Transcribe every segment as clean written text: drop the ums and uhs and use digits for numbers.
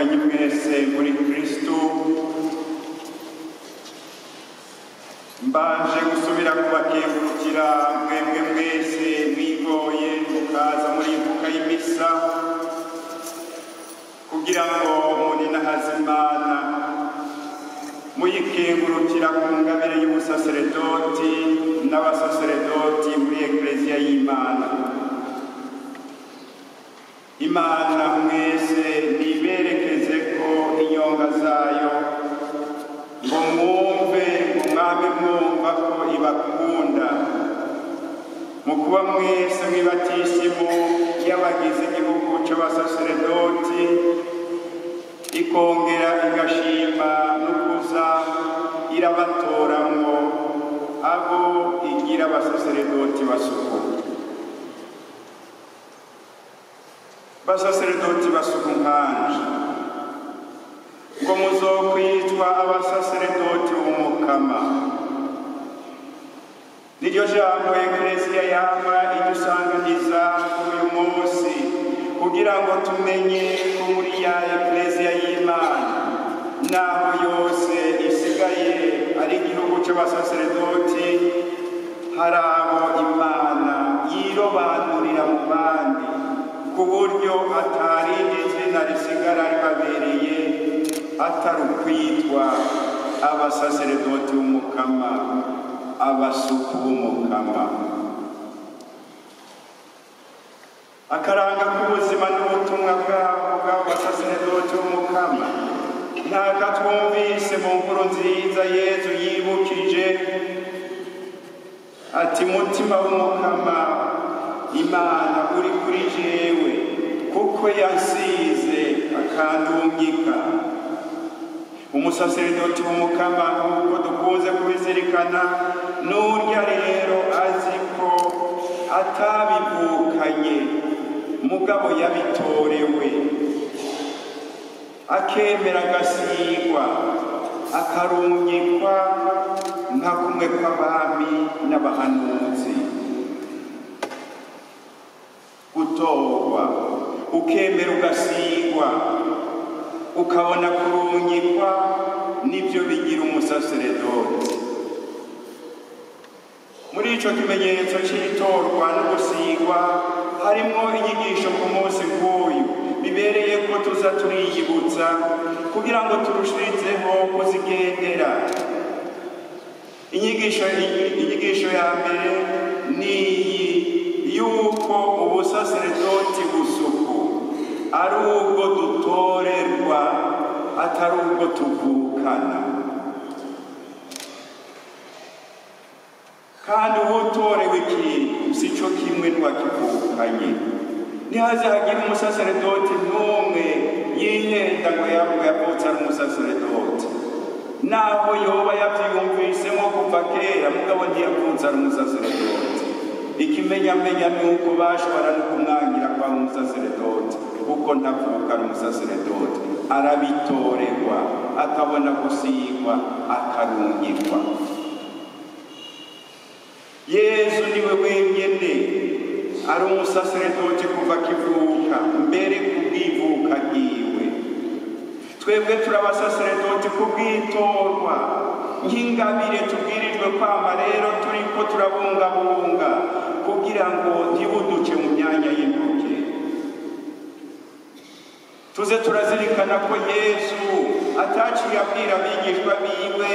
bavukanye mwese muri Kristo, mbanje gusubira kubakengurukira mwebwe mwese mwigoye mukaza muri imvuka y'imisa kugira ngo muninahaze Imana muyikengurukira ku ngabire y'ubusaseredoti n'abasaseredoti muri Ekleziya y'Imana. Imana mwese niberekeze ko inyonga zayo ngo mwumve umwami mwumva ko ibakunda mu kuba mwese mwibatisimu y'abagize igihugu c'abasaseredoti, ikongera igashima no kuza irabatoramwo abo igira abasaseredoti basuku. Basaseredoti basuku nkanje ngo muzokwitwa abasaseredoti b'umukama. Niryo jambo Ekleziya yama idusanganiza uyu munsi kugira ngo tumenye ko muri ya Ekleziya y'Imana naho yose isigaye ari igihugu c'abasaseredoti, hari abo Imana yirobanurira mu bandi ku buryo atarindi zina risigara ribabereye atari ukwitwa abasaseredoti b'umukama, abasuku b'umukama. Akaranga k'ubuzima n'ubutumwa bw'abo basaseredoti b'umukama ntaka twumvise mu nkuru nziza Yezu yibukije ati, mutima w'umukama Imana uri kuri jewe kuko yansize akandungika. Umusaseredoti w'umukama nk'uko dukunze kubizirikana n'urya rero azi ko atabivukanye mugabo yabitorewe, akemera agasigwa akarungikwa nka kumwe kw'abami n'abahanuzi. Gutorwa ukemera ugasigwa ukabona kurungikwa nibyo bigira umusaseredoti. Muri ico kimenyetso c'itorwa no gusigwa harimo inyigisho ku munsi nk'uyu bibereye ko tuza turiyibutsa kugira ngo turushirizeho kuzigendera. Inyigisho ya mbere ni yuko ubusaseredoti busuku ari ubwo dutorerwa atari ubwo tuvukana, kandi uwutorewe ikintu si cyo kimwe n'uwakivukanye. Ntihaze hagire umusaseredoti n'umwe yihenda ngo yavutse ari umusaseredoti, naho yoba yavyiyumvisemo kuva kera mugabo ntiyavutse ari umusaseredoti. Ikimenyamenya nuko bashobora no kumwangira kwa umusaseredoti kuko ntavuka ari umusaseredoti, arabitorerwa akabona gusigwa akarungikwa. Yezu niwe wenyene ari umusaseredoti kuva kivuka, mbere kubwivuka giwe. Twebwe turabasaseredoti kubwitorwa nk'ingabire tubwirijwe kwama rero turiko turabungabunga kugira ngo ntibuduce mu myanya y'intoke. Tuze turazirikana ko Yesu ataciye abwira abigishwa biwe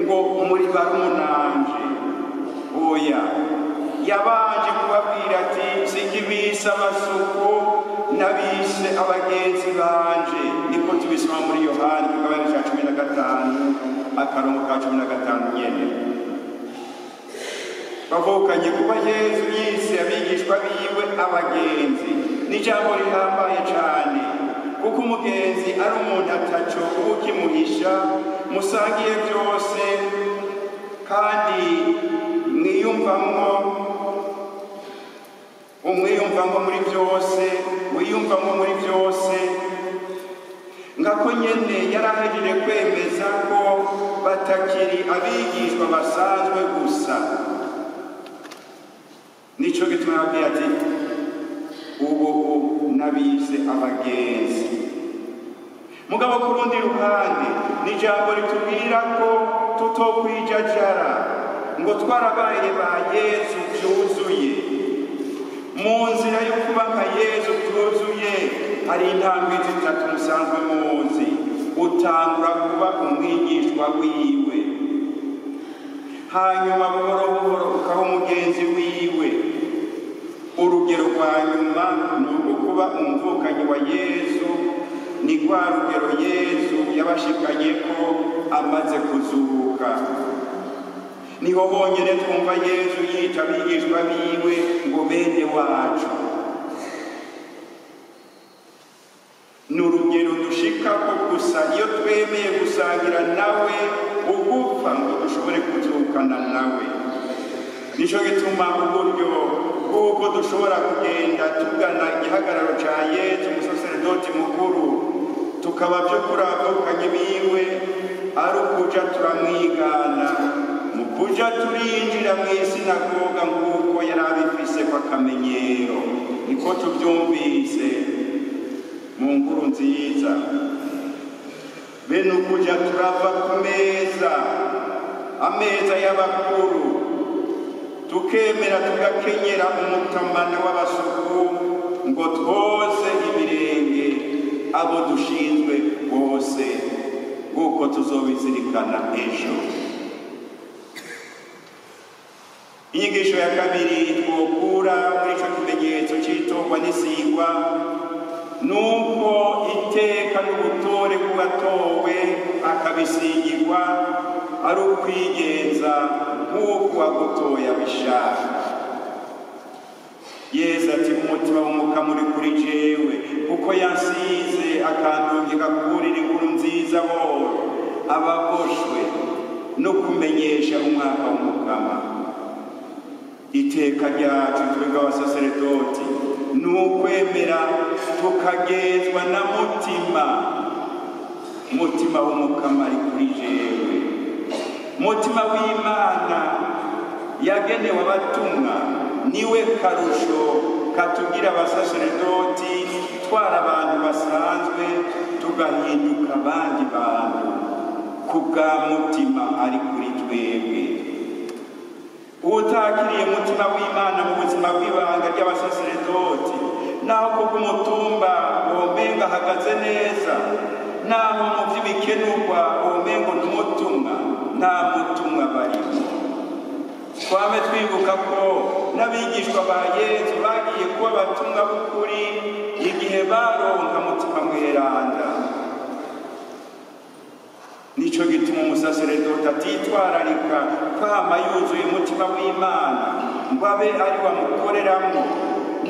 ngo muri barumunanje, oya, yabanje kubabwira ati sikibise abasuku nabise abagenzi banje. Niko tubisoma muri Yohani kigabane ca 15 akarongo ka 15 nyene. Bavukanye kuba Yezu yise abigishwa biwe abagenzi n'ijambo rihambaye cane, kuko umugenzi ari umuntu ataco ukimuhisha, musangiye byose kandi mwiyumvamwo muri byose, wiyumvamwo muri byose. Ngako nyene yarahejeje kwemeza ko batakiri abigishwa basanzwe gusa. Nico gituma yabwiye ati, ubu nabise abagenzi. mugabo ku rundi ruhande ni ijambo ritubwira ko tutokwijajara ngo twarabaye ba Yesu byuzuye. Mu nzira yo kuba nka Yesu byuzuye hari intambwe zitatu musanzwe muzi. Utangura kuba umwigishwa wiwe, hanyuma buhoro buhoro ukaba umugenzi wiwe. Urugero rwa nyuma ni ukuba umuvukanyi wa Yesu, ni rwa rugero Yesu yabashikanye ko amaze kuzuka. Niho bonyine twumva Yesu yita abigishwa biwe ngo bene wacu. Ni urugero dushikako gusa iyo twemeye gusangira nawe ugupfa ngo dushobore kuzukana nawe. Nico gituma uburyo bw'uko dushobora kugenda tugana igihagararo ca Yesu umusaseredoti mukuru, tukaba by'ukuri abavukanye biwe, ari ukuja turamwigana, mu kuja turinjira mw'isinagoga nk'uko yari abifise kw'akamenyero. Niko tuvyumvise mu nkuru nziza. Bene ukuja turava ku meza, ameza y'abakuru, tukemera tugakenyera umutamana w'abasuku ngo twoze ibirenge abo dushinzwe bose, kuko tuzobizirikana ejo. Inyigisho ya kabiri twokura muri ico kimenyetso c'itorwa n'isigwa nuko iteka n'ubutore bw'uwatowe akabisigirwa ari ukwigenza nk'uko uwagutoye abishaka. Yesu ati umutima w'umukama uri kuri jewe, kuko yansize akandungika kuburira inkuru nziza boro ababoshwe no kumenyesha umwaka w'umukama. Iteka ryacu twebwe abasaseredoti ni ukwemera tukagezwa na mutima w'umukama ari kuri jewe. Mutima w'Imana yagenewe abatumwa niwe karusho katugira abasaseredoti twara abantu basanzwe tugahinduka abandi bantu kubwa mutima ari kuri twebwe. Utakiriye mutima w'Imana mu buzima bw'ibanga ry'abasaseredoti, naho kubw'umutumba womenga ahagaze neza, naho mu vy'ibikenurwa womengo n'umutumwa, nta mutumwa barimo. Twame twibuka ko n'abigishwa ba Yesu bagiye kuba abatumwa b'ukuri igihe baronka mutima mweranda. Nico gituma umusaseredoti atitwararika kwama yuzuye umutima w'Imana ngo abe ari wamukoreramo,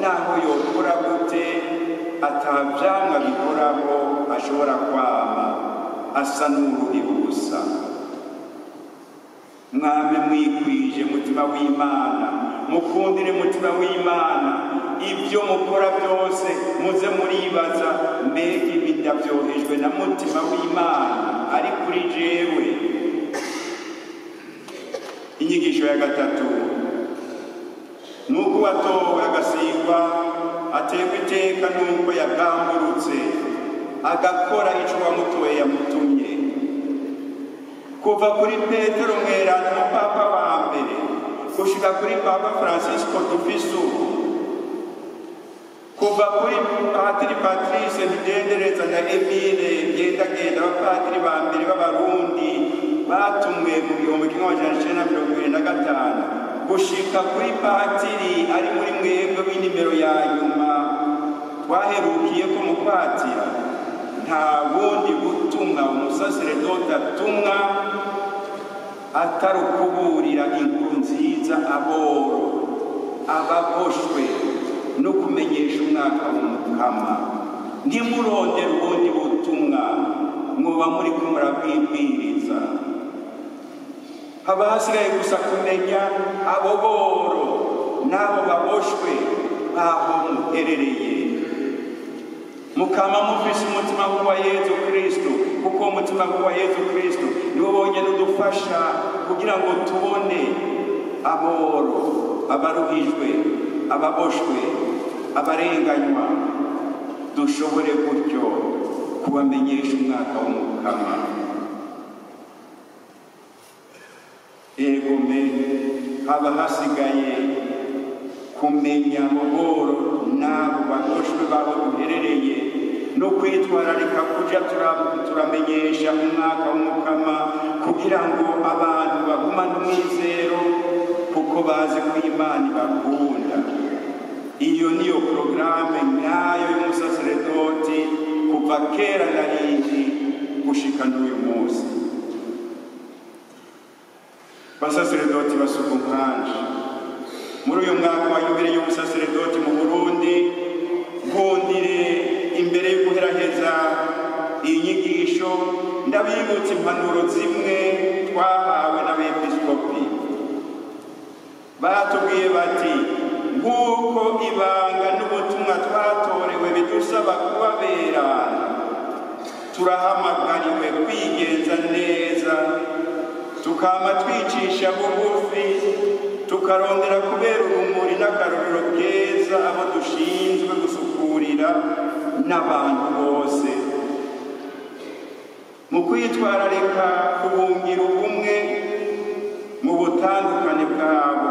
naho yokora gute atavyamwa bikoraho ashobora kwama asa n'uruhira ubusa. Mwame mwikwije mutima w'Imana, mukundire mutima w'Imana, ibyo mukora byose muze muribaza, mbega ibi ndavyohejwe na mutima w'Imana ari kuri jewe. Inyigisho ya gatatu nuko watowe agasigwa ategwa iteka nuko yagamburutse agakora ico wamutoye yamutumye. Kuva kuri Petero mweranda umupapa wa mbere gushika kuri Papa Francisco Dufisu, kuva kuri Patiri Patrice Ndendereza na Emile Ngendagenda, abapadiri ba mbere b'Abarundi batumwe mu 1925, gushika kuri patiri ari muri mwebwe w'inimero ya nyuma twaherukiye ko mupatira. Nta bundi butumwa umusaseredoti atumwa atari ukuburira inkuru nziza aboro, ababoshwe no kumenyesha umwaka w'umukama. Ntimurondere ubundi butumwa, mwoba muri ko murabwibwiriza. Haba hasigaye gusa kumenya abo boro n'abo baboshwe aho muherereye. Mukama mufise umutima wa Yesu Kristo, kuko umutima wa Yesu Kristo niwo bonyene udufasha kugira ngo tubone aboro, abaruhijwe, ababoshwe, abarenganywa, dushobore gutyo kubamenyesha umwaka w'umukama. Egome haba hasigaye kumenya buhoro n'abo bagoshwe babo duherereye no kwitwararika kuja turamenyesha umwaka w'umukama kugira ngo abantu bagumane umwizero kuko bazi ko Imana ibakunda. Iyo niyo porogaramu nyayo y'umusaseredoti kuva kera na rindi gushika n'uyu munsi. Basaseredoti basuka nkanje muri uyu mwaka wa yubile y'umusaseredoti mu Burundi, nkundire imbere yo guheraheza iyi nyigisho ndabibutsa impanuro zimwe twahawe n'abepiskopi. Batubwiye bati nk'uko ibanga n'ubutumwa twatorewe bidusaba kuba berana, turahamagariwe kwigenza neza, tukama twicisha bugufi, tukarondera kubera urumuri n'akarorero keza abo dushinzwe gusukurira n'abantu bose. Mu kwitwararika kubungira ubumwe mu butandukane bwabo,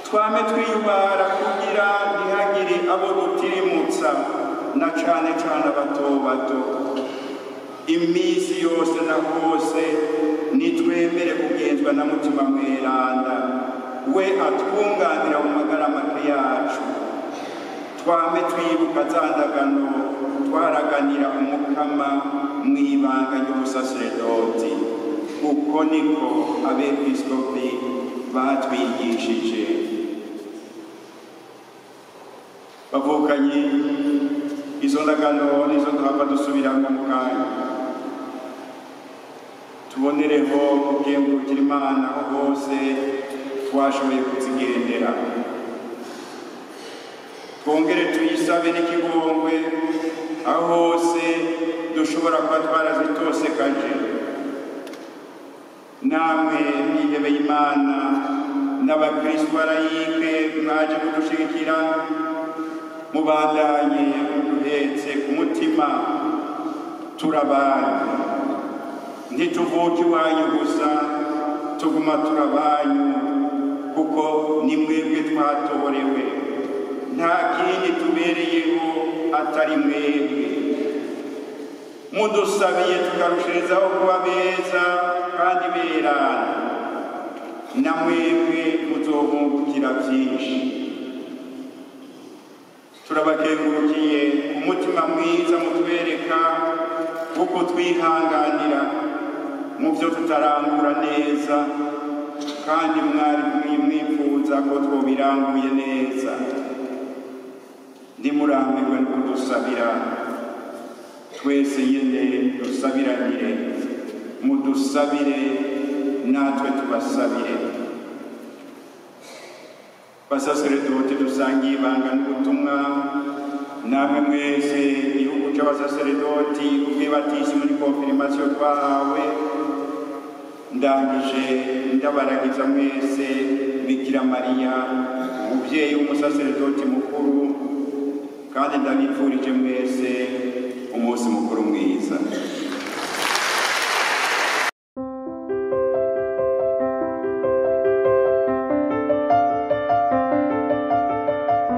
twame twiyubara kugira ntihagire abo dutirimutsa, na cane cane abato bato. Imisi yose na hose nitwemere kugenzwa na Mutima Mweranda, we atwunganira mu magara make yacu. Twame twibuka za ndagano twaraganira umukama mw'ibanga ry'umusaseredoti. Uko niko abepiskopi batwigishije. Bavukanye izo ndagano nizo duhava dusubiramo mu kanya. Tubonereho kugengurukira Imana aho hose twashoboye kuzigendera. Twongere tuyisabe n'ikigongwe aho hose dushobora kuba twarazitosekaje. Namwe mwihebeye Imana n'abakristo barayike mwaje kudushigikira, mubandanye muduhetse ku mutima. Turabanyu, ntituvuke iwanyu gusa, tuguma turabanyu kuko ni mwebwe twatorewe. Nta kindi tubereyeho atari mwebwe. Mudusabiye tukarushirizaho kuba beza kandi berana, na mwebwe muzohungukira byinshi. Turabakengurukiye umutima mwiza mutwereka kuko twihanganira mu byo tutarangura neza, kandi mwari mwifuza ko twobiranguye neza. Ndimurambirwe no kudusabira, twese nyene dusabiranire, mudusabire natwe tubasabire. Basaseredoti dusangiye ibanga n'ubutumwa, namwe mwese igihugu c'abasaseredoti kubwibatisi muri konfirmasiyo twahawe, ndangije ndabaragiza mwese Bikira Mariya umuvyeyi w'umusaseredoti mukuru, kandi ndabipfurije mwese umunsi mukuru mwiza.